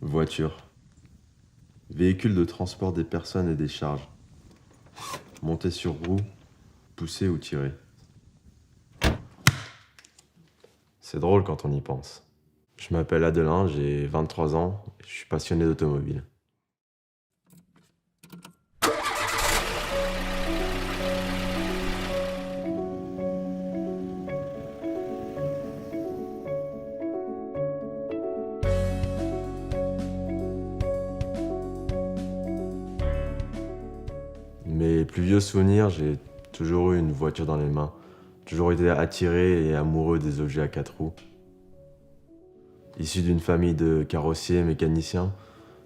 Voiture. Véhicule de transport des personnes et des charges. Monter sur roue, pousser ou tirer. C'est drôle quand on y pense. Je m'appelle Adelin, j'ai 23 ans et je suis passionné d'automobile. Mes plus vieux souvenirs, j'ai toujours eu une voiture dans les mains. Toujours été attiré et amoureux des objets à quatre roues. Issu d'une famille de carrossiers, mécaniciens,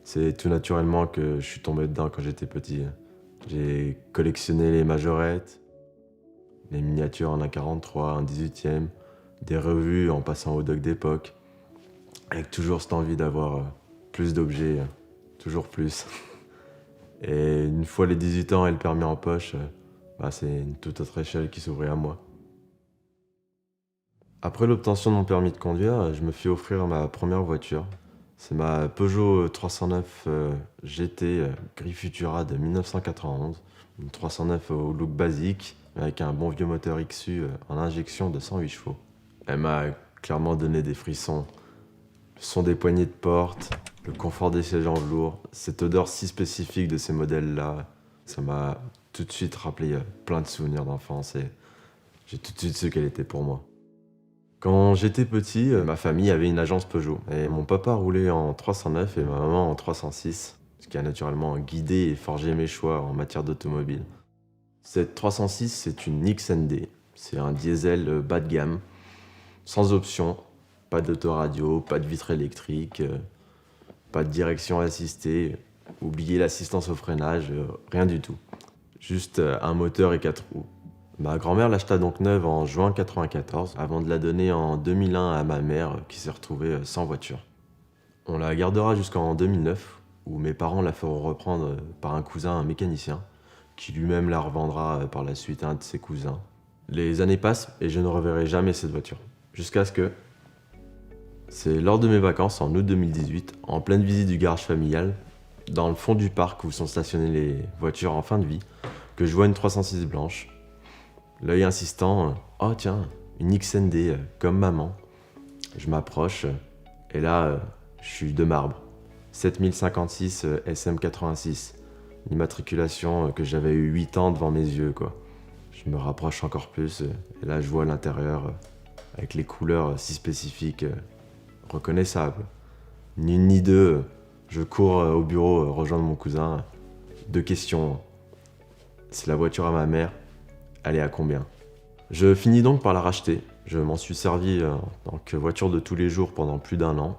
c'est tout naturellement que je suis tombé dedans quand j'étais petit. J'ai collectionné les majorettes, les miniatures en 1,43, en 18e, des revues en passant au doc d'époque, avec toujours cette envie d'avoir plus d'objets, toujours plus. Et une fois les 18 ans et le permis en poche, c'est une toute autre échelle qui s'ouvrait à moi. Après l'obtention de mon permis de conduire, je me fis offrir ma première voiture. C'est ma Peugeot 309 GT gris Futura de 1991. Une 309 au look basique, avec un bon vieux moteur XU en injection de 108 chevaux. Elle m'a clairement donné des frissons. Le son des poignées de porte, le confort des sièges en velours, cette odeur si spécifique de ces modèles-là, ça m'a tout de suite rappelé plein de souvenirs d'enfance et j'ai tout de suite su qu'elle était pour moi. Quand j'étais petit, ma famille avait une agence Peugeot et mon papa roulait en 309 et ma maman en 306, ce qui a naturellement guidé et forgé mes choix en matière d'automobile. Cette 306, c'est une XND, c'est un diesel bas de gamme, sans option, pas d'autoradio, pas de vitre électrique, pas de direction assistée, oubliez l'assistance au freinage, rien du tout. Juste un moteur et 4 roues. Ma grand-mère l'acheta donc neuve en juin 1994, avant de la donner en 2001 à ma mère, qui s'est retrouvée sans voiture. On la gardera jusqu'en 2009, où mes parents la feront reprendre par un cousin, un mécanicien, qui lui-même la revendra par la suite à un de ses cousins. Les années passent et je ne reverrai jamais cette voiture. Jusqu'à ce que... C'est lors de mes vacances, en août 2018, en pleine visite du garage familial, dans le fond du parc où sont stationnées les voitures en fin de vie, que je vois une 306 blanche. L'œil insistant, oh tiens, une XND, comme maman. Je m'approche, et là, je suis de marbre. 7056 SM86, une immatriculation que j'avais eu 8 ans devant mes yeux, quoi. Je me rapproche encore plus, et là je vois l'intérieur, avec les couleurs si spécifiques, reconnaissables. Ni une ni deux, je cours au bureau rejoindre mon cousin. 2 questions. C'est la voiture à ma mère. Elle est à combien? Je finis donc par la racheter. Je m'en suis servi en tant que voiture de tous les jours pendant plus d'1 an.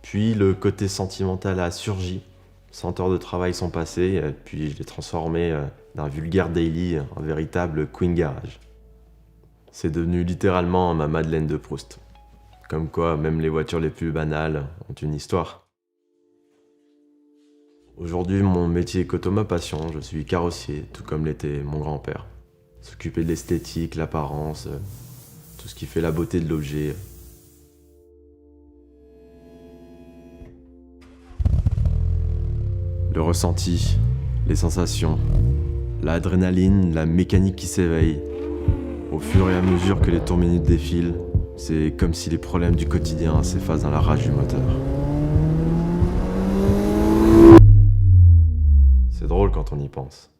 Puis le côté sentimental a surgi. 100 heures de travail sont passées, puis je l'ai transformé d'un vulgaire daily en véritable Queen Garage. C'est devenu littéralement ma Madeleine de Proust. Comme quoi, même les voitures les plus banales ont une histoire. Aujourd'hui, mon métier est coto ma passion. Je suis carrossier, tout comme l'était mon grand-père. S'occuper de l'esthétique, l'apparence, tout ce qui fait la beauté de l'objet. Le ressenti, les sensations, l'adrénaline, la mécanique qui s'éveille. Au fur et à mesure que les tours minutes défilent, c'est comme si les problèmes du quotidien s'effacent dans la rage du moteur. C'est drôle quand on y pense.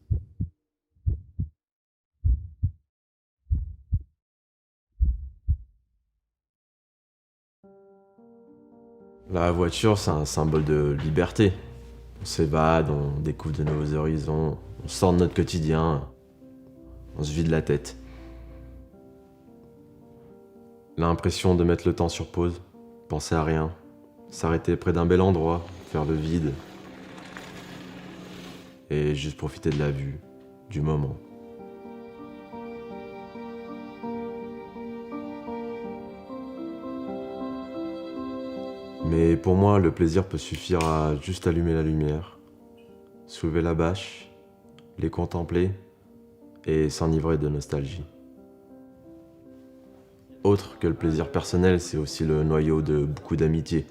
La voiture, c'est un symbole de liberté. On s'évade, on découvre de nouveaux horizons, on sort de notre quotidien, on se vide la tête. L'impression de mettre le temps sur pause, penser à rien, s'arrêter près d'un bel endroit, faire le vide, et juste profiter de la vue, du moment. Mais pour moi, le plaisir peut suffire à juste allumer la lumière, soulever la bâche, les contempler et s'enivrer de nostalgie. Autre que le plaisir personnel, c'est aussi le noyau de beaucoup d'amitié.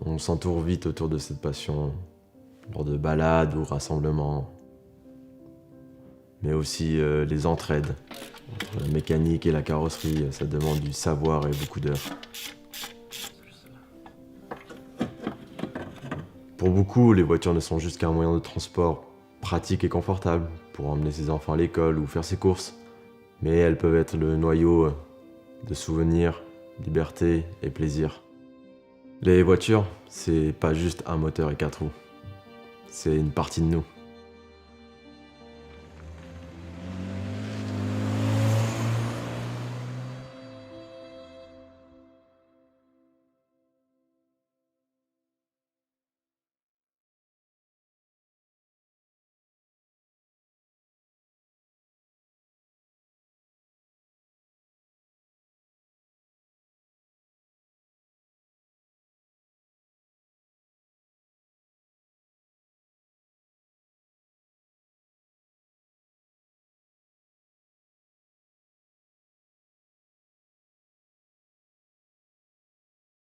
On s'entoure vite autour de cette passion, lors de balades ou rassemblements, mais aussi les entraides. Entre la mécanique et la carrosserie, ça demande du savoir et beaucoup d'heures. Pour beaucoup, les voitures ne sont juste qu'un moyen de transport pratique et confortable pour emmener ses enfants à l'école ou faire ses courses. Mais elles peuvent être le noyau de souvenirs, liberté et plaisir. Les voitures, c'est pas juste un moteur et quatre roues. C'est une partie de nous.